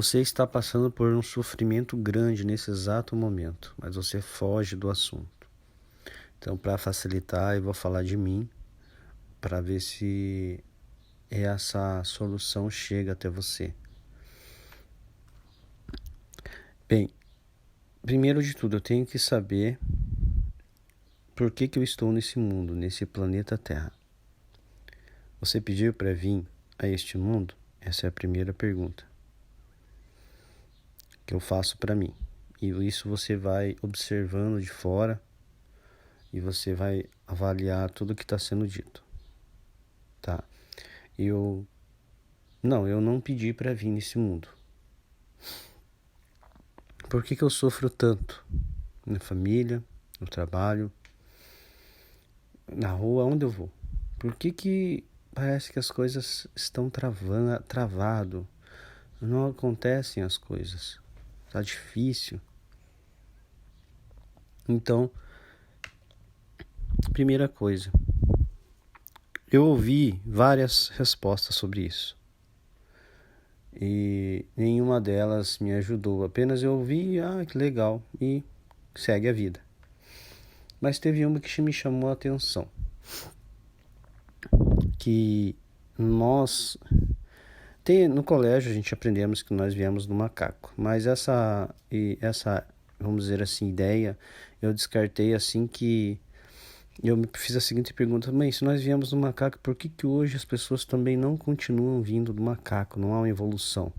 Você está passando por um sofrimento grande nesse exato momento, mas você foge do assunto. Então, para facilitar, eu vou falar de mim, para ver se essa solução chega até você. Bem, primeiro de tudo, eu tenho que saber por que eu estou nesse mundo, nesse planeta Terra. Você pediu para vir a este mundo? Essa é a primeira pergunta que eu faço para mim. E isso você vai observando de fora e você vai avaliar tudo que está sendo dito, tá? Eu não pedi para vir nesse mundo. Por que eu sofro tanto? Na família, no trabalho, na rua, onde eu vou? Por que parece que as coisas estão travado? Não acontecem as coisas. Tá difícil. Então, primeira coisa, eu ouvi várias respostas sobre isso. E nenhuma delas me ajudou. Apenas eu ouvi, que legal, e segue a vida. Mas teve uma que me chamou a atenção. Que no colégio a gente aprendemos que nós viemos do macaco. Mas essa, vamos dizer assim, ideia, eu descartei assim que eu me fiz a seguinte pergunta: mãe, se nós viemos do macaco, por que hoje as pessoas também não continuam vindo do macaco? Não há uma evolução,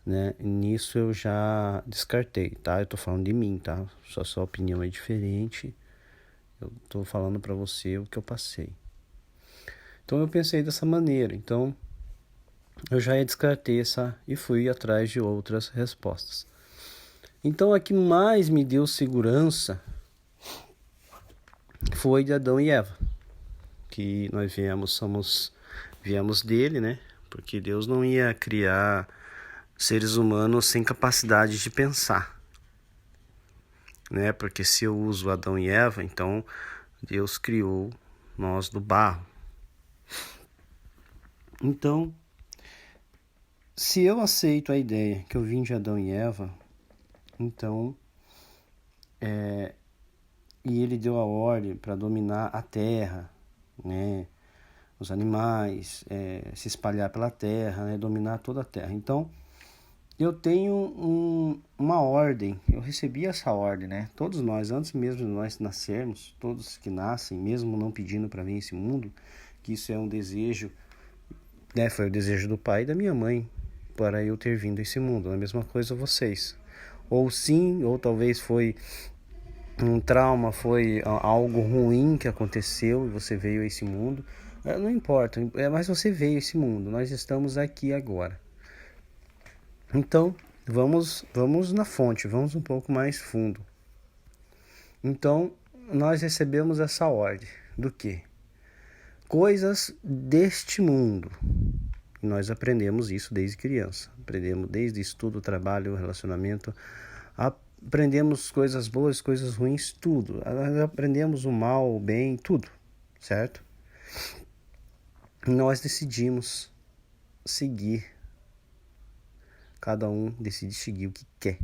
né? Nisso eu já descartei, tá? Eu tô falando de mim, tá? Sua opinião é diferente. Eu tô falando para você o que eu passei. Então eu pensei dessa maneira. Então eu já descartei essa e fui atrás de outras respostas. Então a que mais me deu segurança foi de Adão e Eva, que nós viemos dele, né? Porque Deus não ia criar seres humanos sem capacidade de pensar, né? Porque se eu uso Adão e Eva, então Deus criou nós do barro. Então, se eu aceito a ideia que eu vim de Adão e Eva, então e ele deu a ordem para dominar a terra, né? Os animais, se espalhar pela terra, né? Dominar toda a terra. Então, eu tenho uma ordem, eu recebi essa ordem, né? Todos nós, antes mesmo de nós nascermos, todos que nascem, mesmo não pedindo para vir esse mundo, que isso é um desejo, né? Foi o desejo do pai e da minha mãe para eu ter vindo a esse mundo. A mesma coisa vocês. Ou sim, ou talvez foi um trauma, foi algo ruim que aconteceu e você veio a esse mundo. Não importa, mas você veio a esse mundo, nós estamos aqui agora. Então, vamos na fonte, vamos um pouco mais fundo. Então, nós recebemos essa ordem do quê? Coisas deste mundo. E nós aprendemos isso desde criança. Aprendemos desde estudo, trabalho, relacionamento. Aprendemos coisas boas, coisas ruins, tudo. Aprendemos o mal, o bem, tudo, certo? Nós decidimos seguir. Cada um decide seguir o que quer.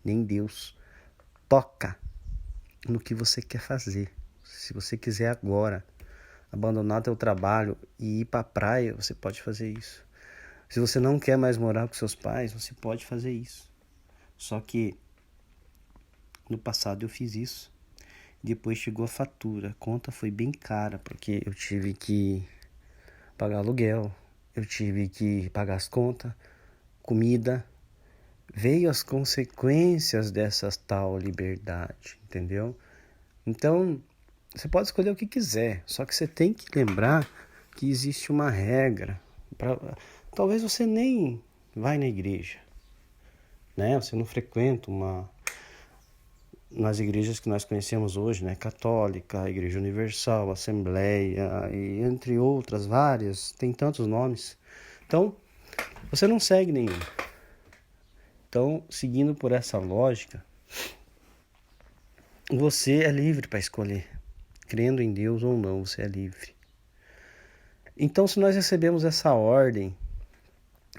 Nem Deus toca no que você quer fazer. Se você quiser agora abandonar teu trabalho e ir para a praia, você pode fazer isso. Se você não quer mais morar com seus pais, você pode fazer isso. Só que no passado eu fiz isso. Depois chegou a fatura. A conta foi bem cara, porque eu tive que pagar aluguel, eu tive que pagar as contas, comida. Veio as consequências dessa tal liberdade, entendeu? Então, você pode escolher o que quiser, só que você tem que lembrar que existe uma regra. Talvez você nem vai na igreja, né? Você não frequenta nas igrejas que nós conhecemos hoje, né? Católica, Igreja Universal, Assembleia, e entre outras várias, tem tantos nomes. Então, você não segue nenhum. Então, seguindo por essa lógica, você é livre para escolher. Crendo em Deus ou não, você é livre. Então, se nós recebemos essa ordem,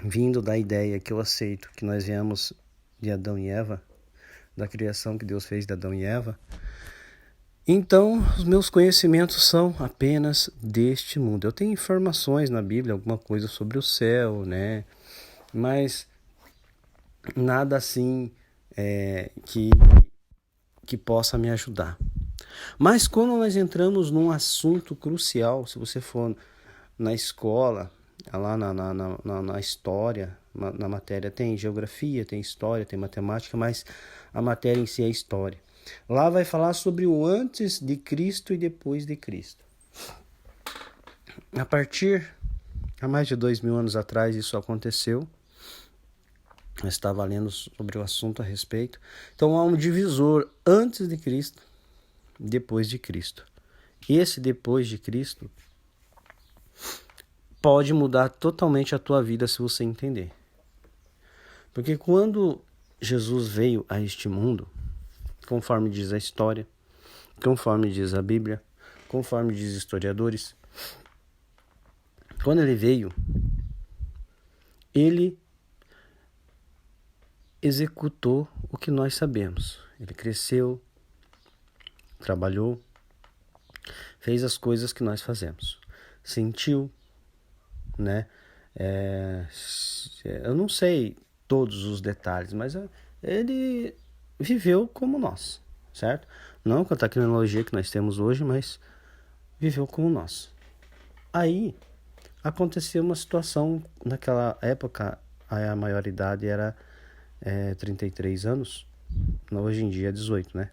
vindo da ideia que eu aceito que nós viemos de Adão e Eva, da criação que Deus fez de Adão e Eva, então os meus conhecimentos são apenas deste mundo. Eu tenho informações na Bíblia, alguma coisa sobre o céu, né? Mas nada assim que possa me ajudar. Mas quando nós entramos num assunto crucial, se você for na escola, lá na história, na matéria, tem geografia, tem história, tem matemática, mas a matéria em si é história. Lá vai falar sobre o antes de Cristo e depois de Cristo. Há mais de 2000 anos atrás, isso aconteceu. Eu estava lendo sobre o assunto a respeito. Então há um divisor antes de Cristo, depois de Cristo. Esse depois de Cristo pode mudar totalmente a tua vida se você entender. Porque quando Jesus veio a este mundo, conforme diz a história, conforme diz a Bíblia, conforme diz historiadores, quando ele veio, ele executou o que nós sabemos. Ele cresceu, trabalhou, fez as coisas que nós fazemos. Sentiu, né? Eu não sei todos os detalhes, mas ele viveu como nós, certo? Não com a tecnologia que nós temos hoje, mas viveu como nós. Aí aconteceu uma situação, naquela época a maioridade era 33 anos, hoje em dia é 18, né?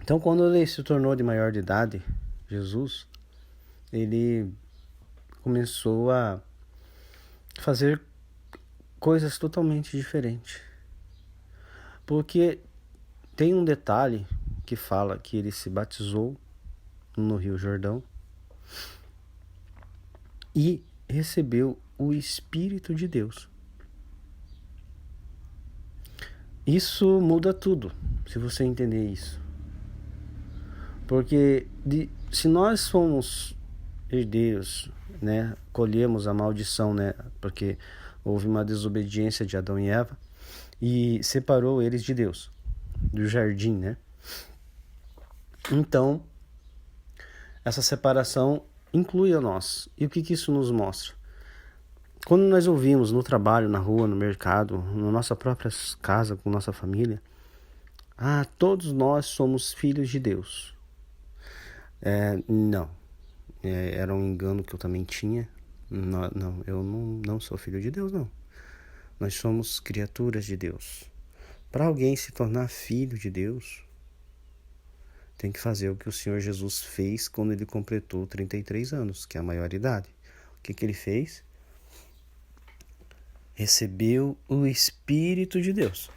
Então quando ele se tornou de maior de idade, Jesus, ele começou a fazer coisas totalmente diferentes. Porque tem um detalhe que fala que ele se batizou no Rio Jordão e recebeu o Espírito de Deus. Isso muda tudo, se você entender isso. Porque se nós somos herdeiros, né, colhemos a maldição, né, porque houve uma desobediência de Adão e Eva e separou eles de Deus, do jardim, né? Então, essa separação inclui a nós. E o que isso nos mostra? Quando nós ouvimos no trabalho, na rua, no mercado, na nossa própria casa, com nossa família, todos nós somos filhos de Deus. Não. Era um engano que eu também tinha. Não, eu não sou filho de Deus, não. Nós somos criaturas de Deus. Para alguém se tornar filho de Deus, tem que fazer o que o Senhor Jesus fez quando ele completou 33 anos, que é a maioridade. O que ele fez? Recebeu o Espírito de Deus.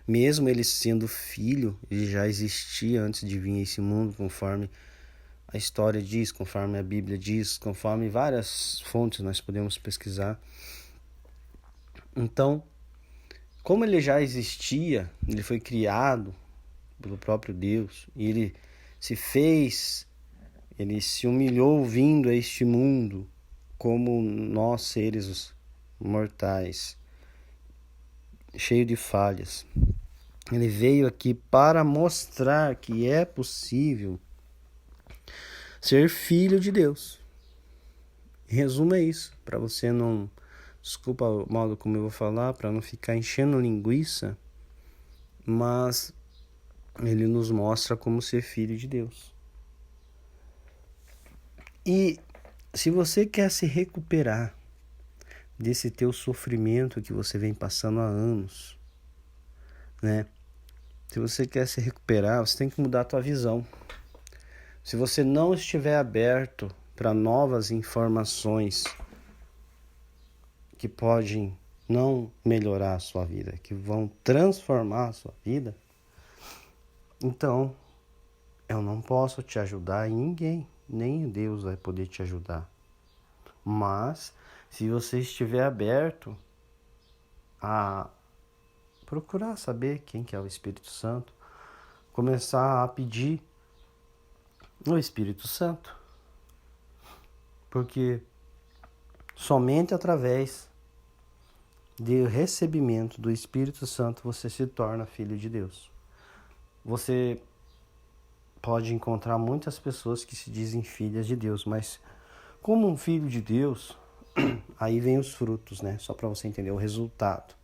Mesmo ele sendo filho, ele já existia antes de vir a esse mundo, conforme a história diz, conforme a Bíblia diz, conforme várias fontes nós podemos pesquisar. Então, como ele já existia, ele foi criado pelo próprio Deus, e ele se humilhou vindo a este mundo como nós, seres mortais, cheio de falhas. Ele veio aqui para mostrar que é possível ser filho de Deus. Em resumo é isso, para você não... Desculpa o modo como eu vou falar, para não ficar enchendo linguiça, mas ele nos mostra como ser filho de Deus. E se você quer se recuperar desse teu sofrimento que você vem passando há anos, né? Se você quer se recuperar, você tem que mudar a tua visão. Se você não estiver aberto para novas informações que podem não melhorar a sua vida, que vão transformar a sua vida, então eu não posso te ajudar em ninguém, nem Deus vai poder te ajudar. Mas se você estiver aberto a procurar saber quem que é o Espírito Santo, começar a pedir o Espírito Santo, porque Somente através do recebimento do Espírito Santo você se torna filho de Deus. Você pode encontrar muitas pessoas que se dizem filhas de Deus, mas como um filho de Deus, aí vem os frutos, né? Só para você entender o resultado.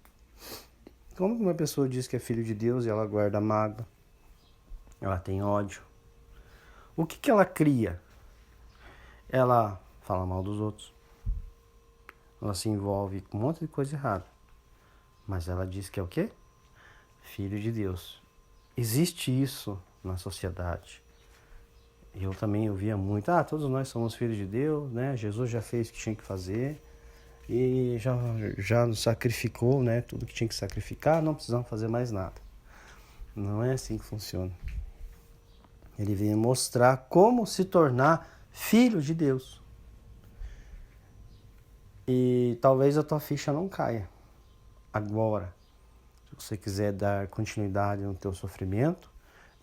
Como uma pessoa diz que é filho de Deus e ela guarda mágoa, ela tem ódio, o que ela cria? Ela fala mal dos outros, ela se envolve com um monte de coisa errada, mas ela diz que é o quê? Filho de Deus. Existe isso na sociedade. Eu também ouvia muito, todos nós somos filhos de Deus, né? Jesus já fez o que tinha que fazer e já nos sacrificou, né? Tudo que tinha que sacrificar, não precisamos fazer mais nada. Não é assim que funciona. Ele veio mostrar como se tornar filho de Deus. E talvez a tua ficha não caia agora. Se você quiser dar continuidade no teu sofrimento,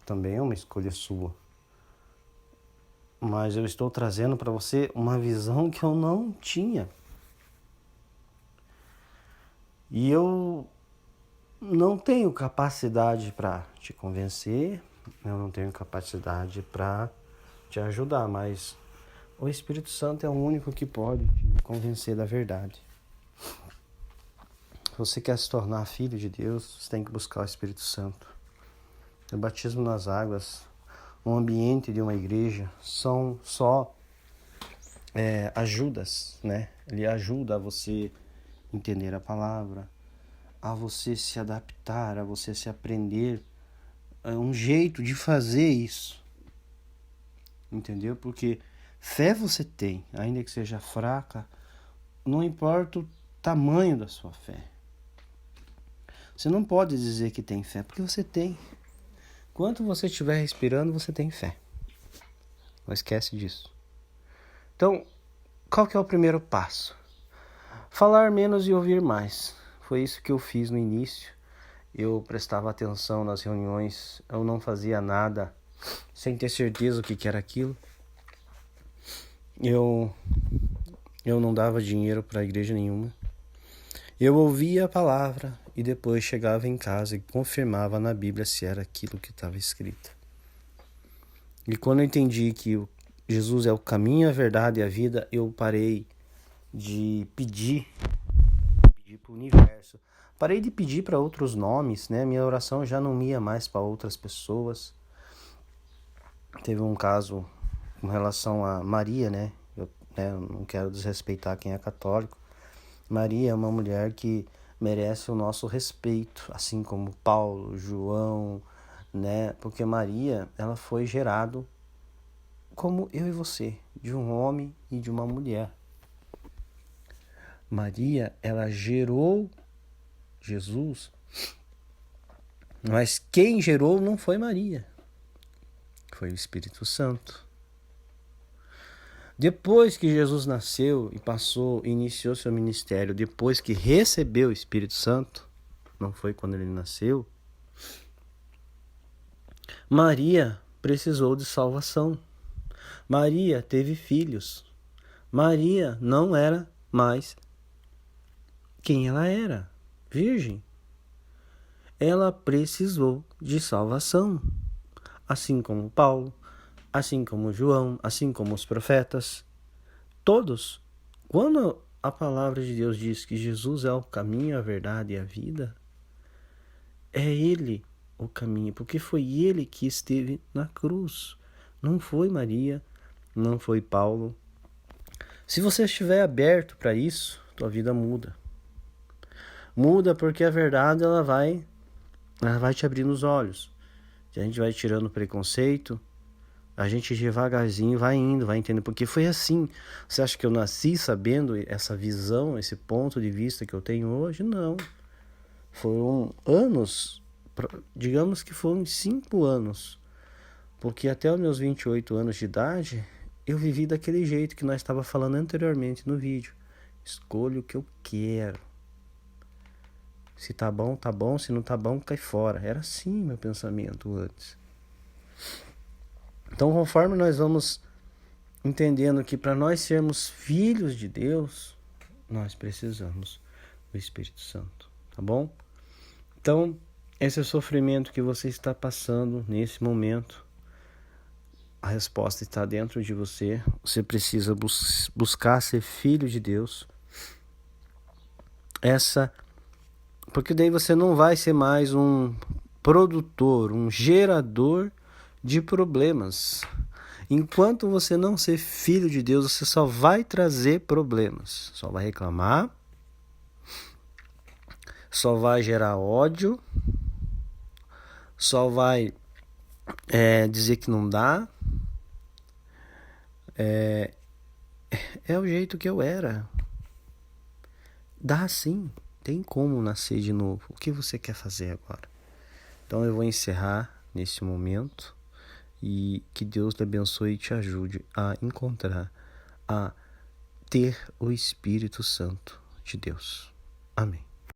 também é uma escolha sua. Mas eu estou trazendo para você uma visão que eu não tinha. E eu não tenho capacidade para te convencer, eu não tenho capacidade para te ajudar, mas o Espírito Santo é o único que pode te convencer da verdade. Se você quer se tornar filho de Deus, você tem que buscar o Espírito Santo. O batismo nas águas, o ambiente de uma igreja, são só ajudas, né? Ele ajuda a você entender a palavra, a você se adaptar, a você se aprender um jeito de fazer isso. Entendeu? Porque fé você tem, ainda que seja fraca, não importa o tamanho da sua fé. Você não pode dizer que tem fé, porque você tem. Enquanto você estiver respirando, você tem fé. Não esquece disso. Então, qual que é o primeiro passo? Falar menos e ouvir mais. Foi isso que eu fiz no início. Eu prestava atenção nas reuniões, eu não fazia nada sem ter certeza o que era aquilo. Eu não dava dinheiro para igreja nenhuma. Eu ouvia a palavra e depois chegava em casa e confirmava na Bíblia se era aquilo que estava escrito. E quando eu entendi que Jesus é o caminho, a verdade e a vida, eu parei de pedir para o universo. Parei de pedir para outros nomes, né? Minha oração já não ia mais para outras pessoas. Teve um caso com relação a Maria, né? Eu não quero desrespeitar quem é católico. Maria é uma mulher que merece o nosso respeito, assim como Paulo, João, né? Porque Maria, ela foi gerado como eu e você, de um homem e de uma mulher. Maria, ela gerou Jesus, mas quem gerou não foi Maria, foi o Espírito Santo. Depois que Jesus nasceu e iniciou seu ministério, depois que recebeu o Espírito Santo, não foi quando ele nasceu, Maria precisou de salvação. Maria teve filhos. Maria não era mais quem ela era, virgem. Ela precisou de salvação, assim como Paulo, assim como João, assim como os profetas, todos. Quando a palavra de Deus diz que Jesus é o caminho, a verdade e a vida, é Ele o caminho, porque foi Ele que esteve na cruz. Não foi Maria, não foi Paulo. Se você estiver aberto para isso, tua vida muda. Muda porque a verdade ela vai te abrindo os olhos. A gente vai tirando o preconceito, a gente devagarzinho vai indo, vai entendendo. Porque foi assim. Você acha que eu nasci sabendo essa visão, esse ponto de vista que eu tenho hoje? Não. Foram anos, digamos que foram 5 anos. Porque até os meus 28 anos de idade, eu vivi daquele jeito que nós estávamos falando anteriormente no vídeo. Escolho o que eu quero. Se tá bom, tá bom. Se não tá bom, cai fora. Era assim meu pensamento antes. Então, conforme nós vamos entendendo que para nós sermos filhos de Deus, nós precisamos do Espírito Santo, tá bom? Então, esse sofrimento que você está passando nesse momento, a resposta está dentro de você. Você precisa buscar ser filho de Deus. Porque daí você não vai ser mais um produtor, um gerador de problemas. Enquanto você não ser filho de Deus, você só vai trazer problemas. Só vai reclamar, só vai gerar ódio, só vai dizer que não dá. É o jeito que eu era. Dá sim, tem como nascer de novo. O que você quer fazer agora? Então eu vou encerrar nesse momento e que Deus te abençoe e te ajude a encontrar, a ter o Espírito Santo de Deus. Amém.